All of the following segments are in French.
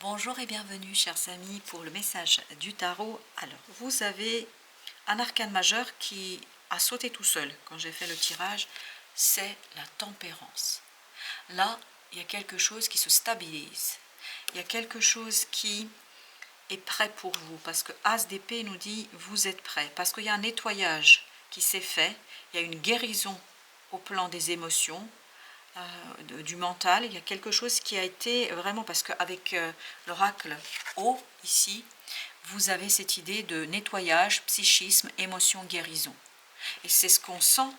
Bonjour et bienvenue chers amis pour le message du tarot. Alors, vous avez un arcane majeur qui a sauté tout seul quand j'ai fait le tirage, c'est la tempérance. Là, il y a quelque chose qui se stabilise, il y a quelque chose qui est prêt pour vous, parce que As d'épée nous dit vous êtes prêt, parce qu'il y a un nettoyage qui s'est fait, il y a une guérison au plan des émotions, du mental, il y a quelque chose qui a été vraiment, parce qu'avec l'oracle haut ici, vous avez cette idée de nettoyage, psychisme, émotion, guérison. Et c'est ce qu'on sent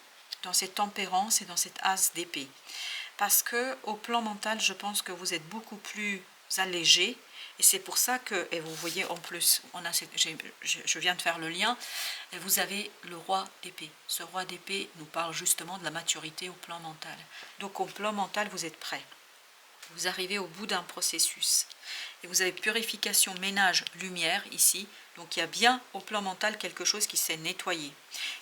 dans cette tempérance et dans cette as d'épée. Parce que au plan mental, je pense que vous êtes beaucoup plus allégé. Et c'est pour ça que, et vous voyez en plus, je viens de faire le lien, et vous avez le roi d'épée. Ce roi d'épée nous parle justement de la maturité au plan mental. Donc au plan mental, vous êtes prêt. Vous arrivez au bout d'un processus. Et vous avez purification, ménage, lumière ici. Donc il y a bien au plan mental quelque chose qui s'est nettoyé,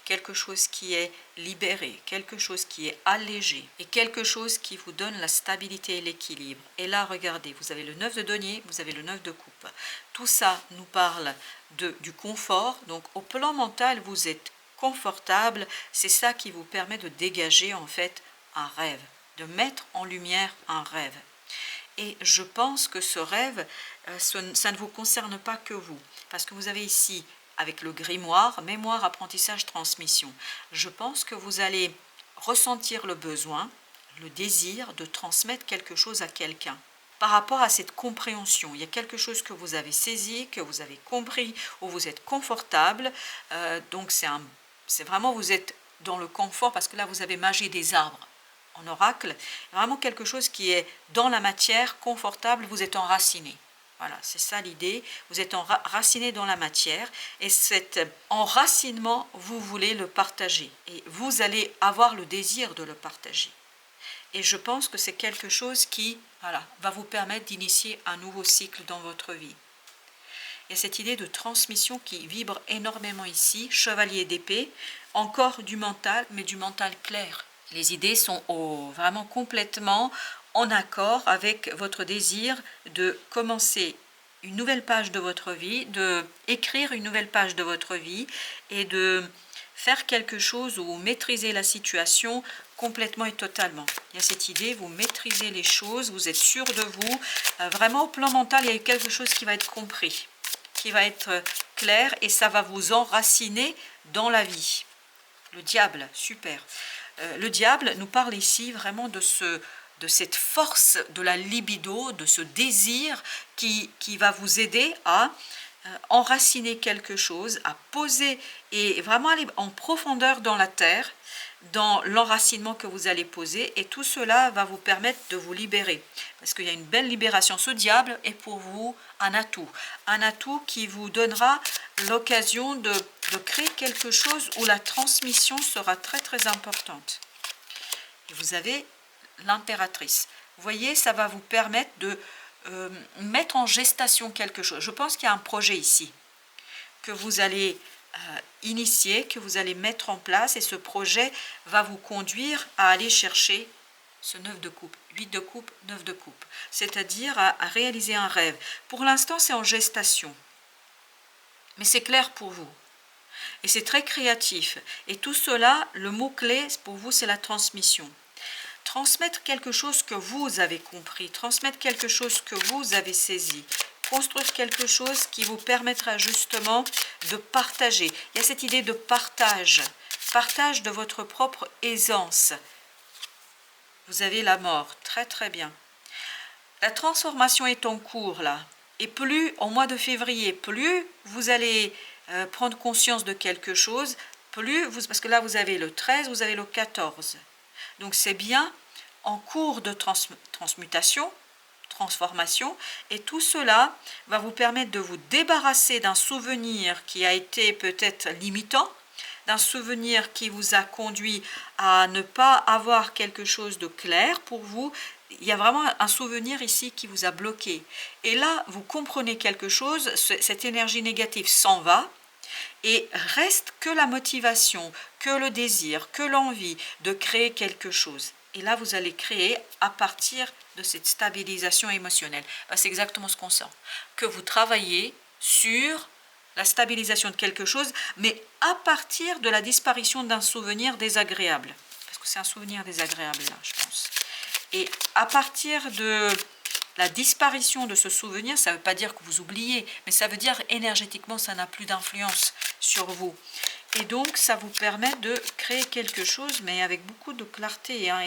quelque chose qui est libéré, quelque chose qui est allégé et quelque chose qui vous donne la stabilité et l'équilibre. Et là, regardez, vous avez le 9 de denier, vous avez le 9 de coupe. Tout ça nous parle du confort. Donc au plan mental, vous êtes confortable. C'est ça qui vous permet de dégager en fait un rêve, de mettre en lumière un rêve. Et je pense que ce rêve, ça ne vous concerne pas que vous. Parce que vous avez ici, avec le grimoire, mémoire, apprentissage, transmission. Je pense que vous allez ressentir le besoin, le désir de transmettre quelque chose à quelqu'un. Par rapport à cette compréhension, il y a quelque chose que vous avez saisi, que vous avez compris, où vous êtes confortable. Donc c'est vraiment, vous êtes dans le confort, parce que là, vous avez magie des arbres. En oracle, vraiment quelque chose qui est dans la matière, confortable, vous êtes enraciné. Voilà, c'est ça l'idée, vous êtes enraciné dans la matière et cet enracinement, vous voulez le partager et vous allez avoir le désir de le partager. Et je pense que c'est quelque chose qui va vous permettre d'initier un nouveau cycle dans votre vie. Il y a cette idée de transmission qui vibre énormément ici, chevalier d'épée, encore du mental, mais du mental clair. Les idées sont vraiment complètement en accord avec votre désir de commencer une nouvelle page de votre vie, de écrire une nouvelle page de votre vie et de faire quelque chose où maîtriser la situation complètement et totalement. Il y a cette idée, vous maîtrisez les choses, vous êtes sûr de vous. Vraiment au plan mental, il y a quelque chose qui va être compris, qui va être clair et ça va vous enraciner dans la vie. Le diable, super. Le diable nous parle ici vraiment de cette force de la libido, de ce désir qui va vous aider à enraciner quelque chose, à poser et vraiment aller en profondeur dans la terre, dans l'enracinement que vous allez poser, et tout cela va vous permettre de vous libérer, parce qu'il y a une belle libération. Ce diable est pour vous un atout qui vous donnera l'occasion de créer quelque chose où la transmission sera très très importante. Et vous avez l'impératrice. Vous voyez, ça va vous permettre de mettre en gestation quelque chose. Je pense qu'il y a un projet ici que vous allez initier, que vous allez mettre en place, et ce projet va vous conduire à aller chercher ce 9 de coupe, 8 de coupe, 9 de coupe, c'est-à-dire à réaliser un rêve. Pour l'instant, c'est en gestation, mais c'est clair pour vous. Et c'est très créatif. Et tout cela, le mot-clé pour vous, c'est la transmission. Transmettre quelque chose que vous avez compris, transmettre quelque chose que vous avez saisi, construire quelque chose qui vous permettra justement de partager. Il y a cette idée de partage, partage de votre propre aisance. Vous avez la mort, très très bien. La transformation est en cours là. Et plus, au mois de février, plus vous allez prendre conscience de quelque chose, parce que là vous avez le 13, vous avez le 14. Donc c'est bien en cours de transmutation, transformation, et tout cela va vous permettre de vous débarrasser d'un souvenir qui a été peut-être limitant, d'un souvenir qui vous a conduit à ne pas avoir quelque chose de clair pour vous. Il y a vraiment un souvenir ici qui vous a bloqué. Et là, vous comprenez quelque chose, cette énergie négative s'en va, et reste que la motivation, que le désir, que l'envie de créer quelque chose. Et là, vous allez créer à partir de cette stabilisation émotionnelle. C'est exactement ce qu'on sent. Que vous travaillez sur la stabilisation de quelque chose, mais à partir de la disparition d'un souvenir désagréable. Parce que c'est un souvenir désagréable, là, je pense. Et à partir de la disparition de ce souvenir, ça ne veut pas dire que vous oubliez, mais ça veut dire énergétiquement, ça n'a plus d'influence sur vous. Et donc, ça vous permet de créer quelque chose, mais avec beaucoup de clarté. Hein,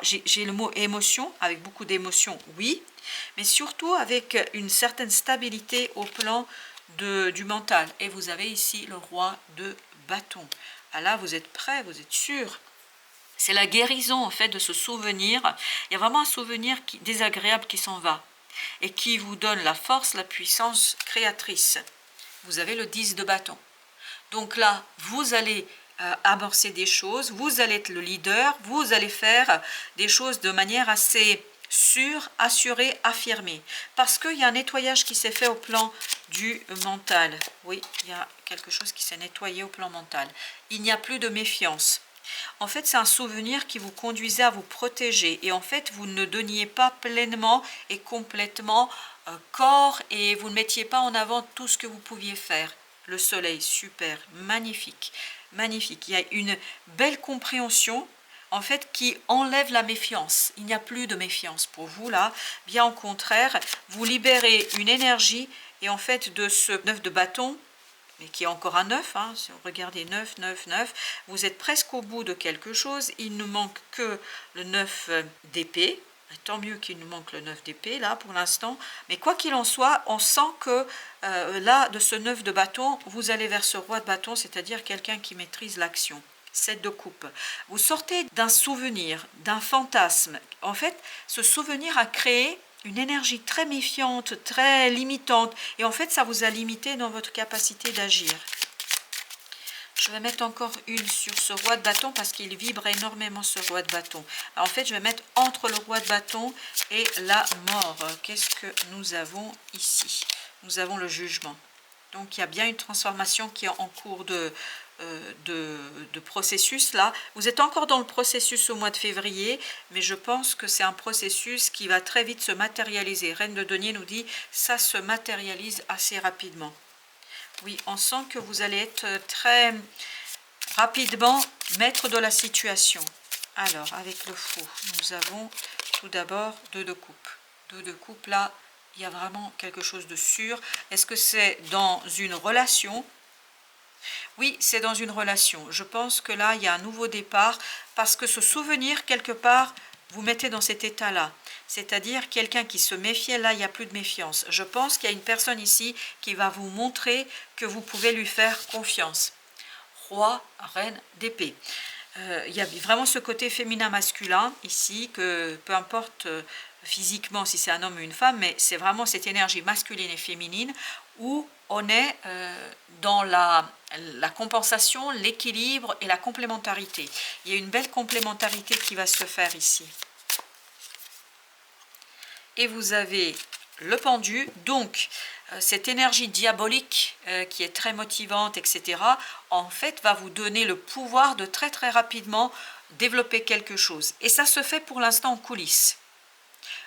j'ai le mot émotion, avec beaucoup d'émotion, oui, mais surtout avec une certaine stabilité au plan du mental. Et vous avez ici le roi de bâton. Ah là, vous êtes prêt, vous êtes sûr. C'est la guérison en fait de ce souvenir. Il y a vraiment un souvenir désagréable qui s'en va et qui vous donne la force, la puissance créatrice. Vous avez le 10 de bâton. Donc là, vous allez amorcer des choses, vous allez être le leader, vous allez faire des choses de manière assez sûre, assurée, affirmée. Parce qu'il y a un nettoyage qui s'est fait au plan du mental. Oui, il y a quelque chose qui s'est nettoyé au plan mental. Il n'y a plus de méfiance. En fait, c'est un souvenir qui vous conduisait à vous protéger. Et en fait, vous ne donniez pas pleinement et complètement corps et vous ne mettiez pas en avant tout ce que vous pouviez faire. Le soleil, super, magnifique, magnifique. Il y a une belle compréhension, en fait, qui enlève la méfiance. Il n'y a plus de méfiance pour vous, là. Bien au contraire, vous libérez une énergie et en fait, de ce 9 de bâton, mais qui est encore un 9, hein, si vous regardez 9, 9, 9, vous êtes presque au bout de quelque chose, il ne manque que le 9 d'épée, tant mieux qu'il nous manque le 9 d'épée là pour l'instant, mais quoi qu'il en soit, on sent que là, de ce 9 de bâton, vous allez vers ce roi de bâton, c'est-à-dire quelqu'un qui maîtrise l'action. 7 de coupe. Vous sortez d'un souvenir, d'un fantasme. En fait, ce souvenir a créé une énergie très méfiante, très limitante. Et en fait, ça vous a limité dans votre capacité d'agir. Je vais mettre encore une sur ce roi de bâton parce qu'il vibre énormément ce roi de bâton. Alors, en fait, je vais mettre entre le roi de bâton et la mort. Qu'est-ce que nous avons ici? Nous avons le jugement. Donc, il y a bien une transformation qui est en cours de processus là. Vous êtes encore dans le processus au mois de février, mais je pense que c'est un processus qui va très vite se matérialiser. Reine de denier nous dit ça se matérialise assez rapidement. Oui, on sent que vous allez être très rapidement maître de la situation. Alors, avec le fou, nous avons tout d'abord 2 de coupe. 2 de coupe, là, il y a vraiment quelque chose de sûr. Est-ce que c'est dans une relation ? Oui, c'est dans une relation. Je pense que là, il y a un nouveau départ parce que ce souvenir, quelque part, vous mettez dans cet état-là. C'est-à-dire quelqu'un qui se méfiait, là, il n'y a plus de méfiance. Je pense qu'il y a une personne ici qui va vous montrer que vous pouvez lui faire confiance. Roi, reine d'épée. Il y a vraiment ce côté féminin-masculin ici, que peu importe physiquement si c'est un homme ou une femme, mais c'est vraiment cette énergie masculine et féminine où on est dans la compensation, l'équilibre et la complémentarité. Il y a une belle complémentarité qui va se faire ici. Et vous avez le pendu, donc cette énergie diabolique qui est très motivante, etc., en fait va vous donner le pouvoir de très très rapidement développer quelque chose. Et ça se fait pour l'instant en coulisses.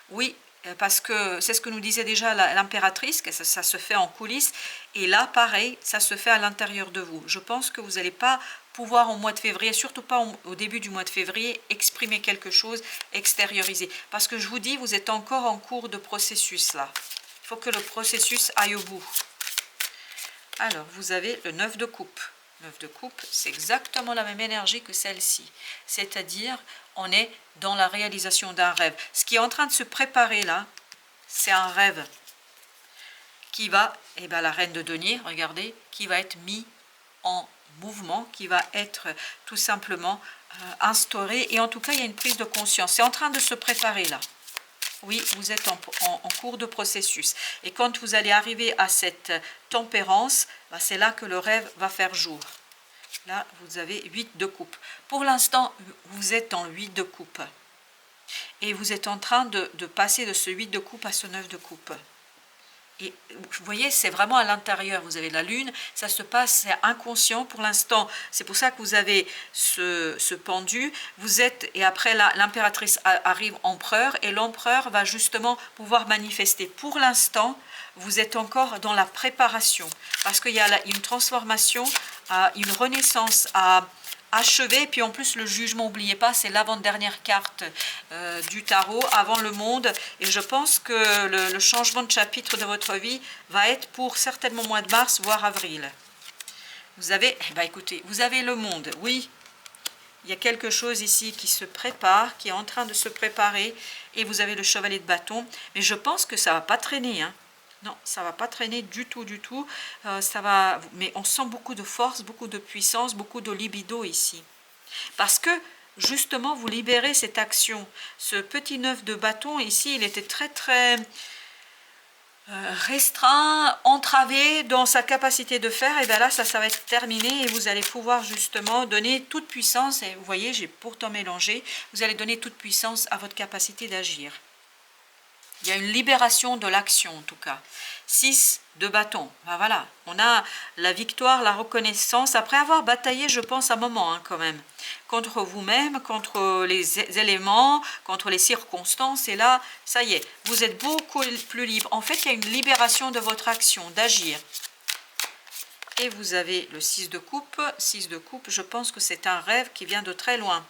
Oui, parce que c'est ce que nous disait déjà l'impératrice, que ça se fait en coulisses, et là pareil, ça se fait à l'intérieur de vous. Je pense que vous n'allez pas pouvoir au mois de février, surtout pas au début du mois de février, exprimer quelque chose, extérioriser. Parce que je vous dis, vous êtes encore en cours de processus là. Il faut que le processus aille au bout. Alors, vous avez le 9 de coupe. 9 de coupe, c'est exactement la même énergie que celle-ci. C'est-à-dire, on est dans la réalisation d'un rêve. Ce qui est en train de se préparer là, c'est un rêve qui va, et bien la reine de denier, regardez, qui va être mis en mouvement, qui va être tout simplement instauré. Et en tout cas, il y a une prise de conscience. C'est en train de se préparer là. Oui, vous êtes en cours de processus. Et quand vous allez arriver à cette tempérance, ben c'est là que le rêve va faire jour. Là, vous avez 8 de coupe. Pour l'instant, vous êtes dans le 8 de coupe. Et vous êtes en train de passer de ce 8 de coupe à ce 9 de coupe. Et vous voyez, c'est vraiment à l'intérieur, vous avez la lune, ça se passe, c'est inconscient pour l'instant. C'est pour ça que vous avez ce pendu, vous êtes, et après l'impératrice arrive empereur, et l'empereur va justement pouvoir manifester. Pour l'instant, vous êtes encore dans la préparation, parce qu'il y a une transformation, une renaissance à achevé, et puis en plus le jugement, n'oubliez pas, c'est l'avant-dernière carte du tarot avant le monde, et je pense que le changement de chapitre de votre vie va être pour certainement mois de mars, voire avril. Vous avez, eh ben écoutez, vous avez le monde, oui, il y a quelque chose ici qui se prépare, qui est en train de se préparer, et vous avez le chevalier de bâton, mais je pense que ça ne va pas traîner, hein. Non, ça ne va pas traîner du tout, du tout. Ça va, mais on sent beaucoup de force, beaucoup de puissance, beaucoup de libido ici. Parce que, justement, vous libérez cette action. Ce petit 9 de bâton, ici, il était très, très restreint, entravé dans sa capacité de faire. Et bien là, ça va être terminé. Et vous allez pouvoir, justement, donner toute puissance. Et vous voyez, j'ai pourtant mélangé. Vous allez donner toute puissance à votre capacité d'agir. Il y a une libération de l'action en tout cas. 6 de bâton. Ben voilà, on a la victoire, la reconnaissance, après avoir bataillé, je pense, un moment hein, quand même, contre vous-même, contre les éléments, contre les circonstances. Et là, ça y est, vous êtes beaucoup plus libre. En fait, il y a une libération de votre action, d'agir. Et vous avez le 6 de coupe. 6 de coupe, je pense que c'est un rêve qui vient de très loin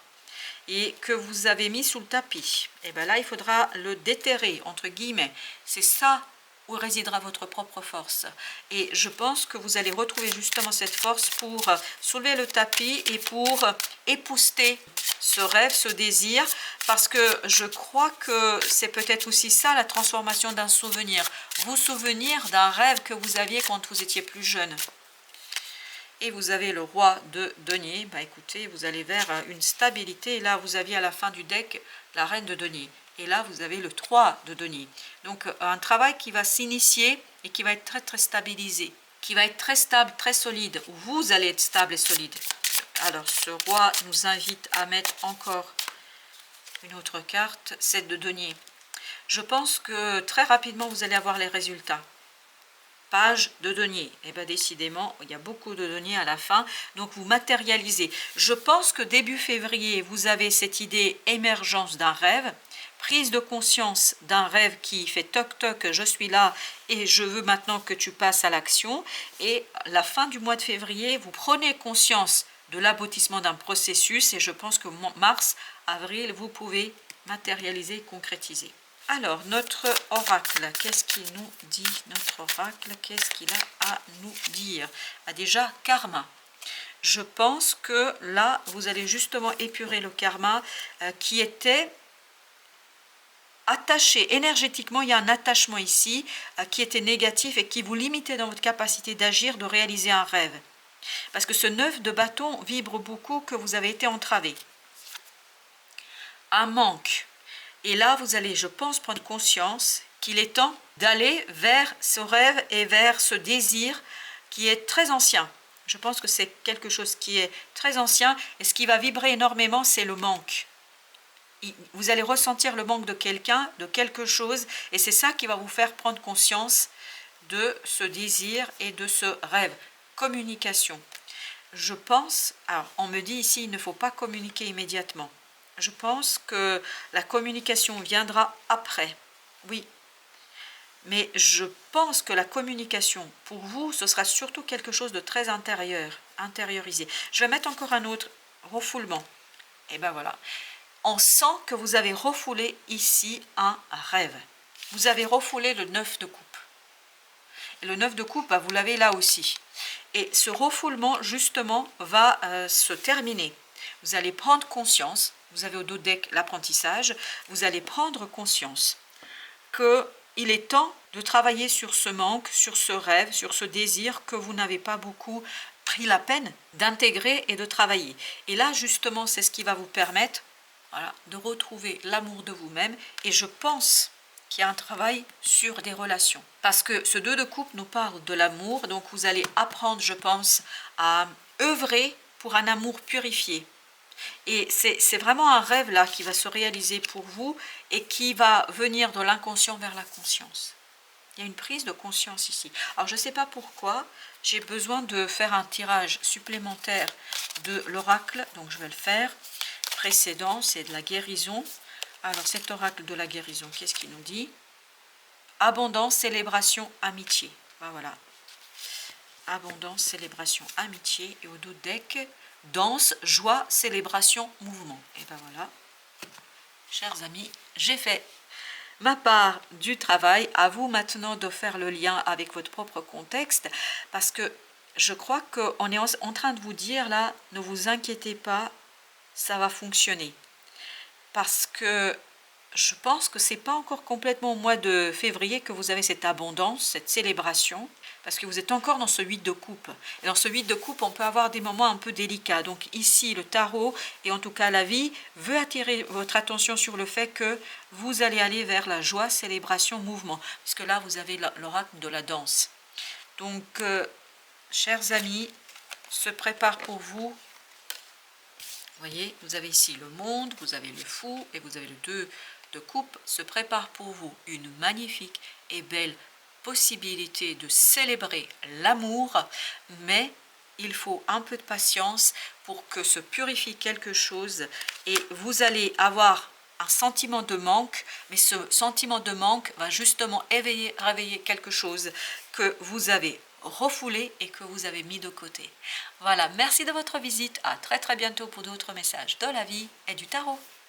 et que vous avez mis sous le tapis. Et bien là, il faudra le déterrer, entre guillemets. C'est ça où résidera votre propre force. Et je pense que vous allez retrouver justement cette force pour soulever le tapis et pour épousseter ce rêve, ce désir, parce que je crois que c'est peut-être aussi ça, la transformation d'un souvenir. Vous souvenir d'un rêve que vous aviez quand vous étiez plus jeune. Et vous avez le roi de denier. Bah écoutez, vous allez vers une stabilité. Et là, vous aviez à la fin du deck la reine de denier. Et là, vous avez le 3 de denier. Donc, un travail qui va s'initier et qui va être très, très stabilisé. Qui va être très stable, très solide. Vous allez être stable et solide. Alors, ce roi nous invite à mettre encore une autre carte, 7 de denier. Je pense que très rapidement, vous allez avoir les résultats. Page de denier. Et bien décidément, il y a beaucoup de denier à la fin. Donc vous matérialisez. Je pense que début février, vous avez cette idée émergence d'un rêve, prise de conscience d'un rêve qui fait toc toc, je suis là et je veux maintenant que tu passes à l'action. Et la fin du mois de février, vous prenez conscience de l'aboutissement d'un processus et je pense que mars, avril, vous pouvez matérialiser, concrétiser. Alors, notre oracle, qu'est-ce qu'il nous dit? Notre oracle, qu'est-ce qu'il a à nous dire? Déjà, karma. Je pense que là, vous allez justement épurer le karma qui était attaché énergétiquement. Il y a un attachement ici qui était négatif et qui vous limitait dans votre capacité d'agir, de réaliser un rêve. Parce que ce 9 de bâton vibre beaucoup que vous avez été entravé. Un manque. Et là, vous allez, je pense, prendre conscience qu'il est temps d'aller vers ce rêve et vers ce désir qui est très ancien. Je pense que c'est quelque chose qui est très ancien et ce qui va vibrer énormément, c'est le manque. Vous allez ressentir le manque de quelqu'un, de quelque chose, et c'est ça qui va vous faire prendre conscience de ce désir et de ce rêve. Communication. Je pense, alors on me dit ici, il ne faut pas communiquer immédiatement. Je pense que la communication viendra après, oui. Mais je pense que la communication, pour vous, ce sera surtout quelque chose de très intérieur, intériorisé. Je vais mettre encore un autre, refoulement. Et ben voilà. On sent que vous avez refoulé ici un rêve. Vous avez refoulé le 9 de coupe. Et le 9 de coupe, vous l'avez là aussi. Et ce refoulement, justement, va se terminer. Vous allez prendre conscience. Vous avez au dos deck l'apprentissage, vous allez prendre conscience qu'il est temps de travailler sur ce manque, sur ce rêve, sur ce désir que vous n'avez pas beaucoup pris la peine d'intégrer et de travailler. Et là, justement, c'est ce qui va vous permettre de retrouver l'amour de vous-même. Et je pense qu'il y a un travail sur des relations. Parce que ce 2 de coupe nous parle de l'amour, donc vous allez apprendre, je pense, à œuvrer pour un amour purifié. Et c'est vraiment un rêve là qui va se réaliser pour vous et qui va venir de l'inconscient vers la conscience. Il y a une prise de conscience ici. Alors, je ne sais pas pourquoi, j'ai besoin de faire un tirage supplémentaire de l'oracle. Donc, je vais le faire. Précédent, c'est de la guérison. Alors, cet oracle de la guérison, qu'est-ce qu'il nous dit? Abondance, célébration, amitié. Ben voilà. Abondance, célébration, amitié. Et au dos deck, danse, joie, célébration, mouvement. Et ben voilà. Chers amis, j'ai fait ma part du travail. À vous maintenant de faire le lien avec votre propre contexte, parce que je crois qu'on est en train de vous dire là, ne vous inquiétez pas, ça va fonctionner. Parce que je pense que c'est pas encore complètement au mois de février que vous avez cette abondance, cette célébration, parce que vous êtes encore dans ce 8 de coupe. Et dans ce 8 de coupe, on peut avoir des moments un peu délicats. Donc ici, le tarot, et en tout cas la vie, veut attirer votre attention sur le fait que vous allez aller vers la joie, célébration, mouvement. Puisque là, vous avez l'oracle de la danse. Donc, chers amis, se prépare pour vous. Vous voyez, vous avez ici le monde, vous avez le fou et vous avez le 2 de coupe. Se prépare pour vous une magnifique et belle possibilité de célébrer l'amour, mais il faut un peu de patience pour que se purifie quelque chose et vous allez avoir un sentiment de manque, mais ce sentiment de manque va justement réveiller quelque chose que vous avez refoulé et que vous avez mis de côté. Voilà, merci de votre visite, à très bientôt pour d'autres messages de la vie et du tarot.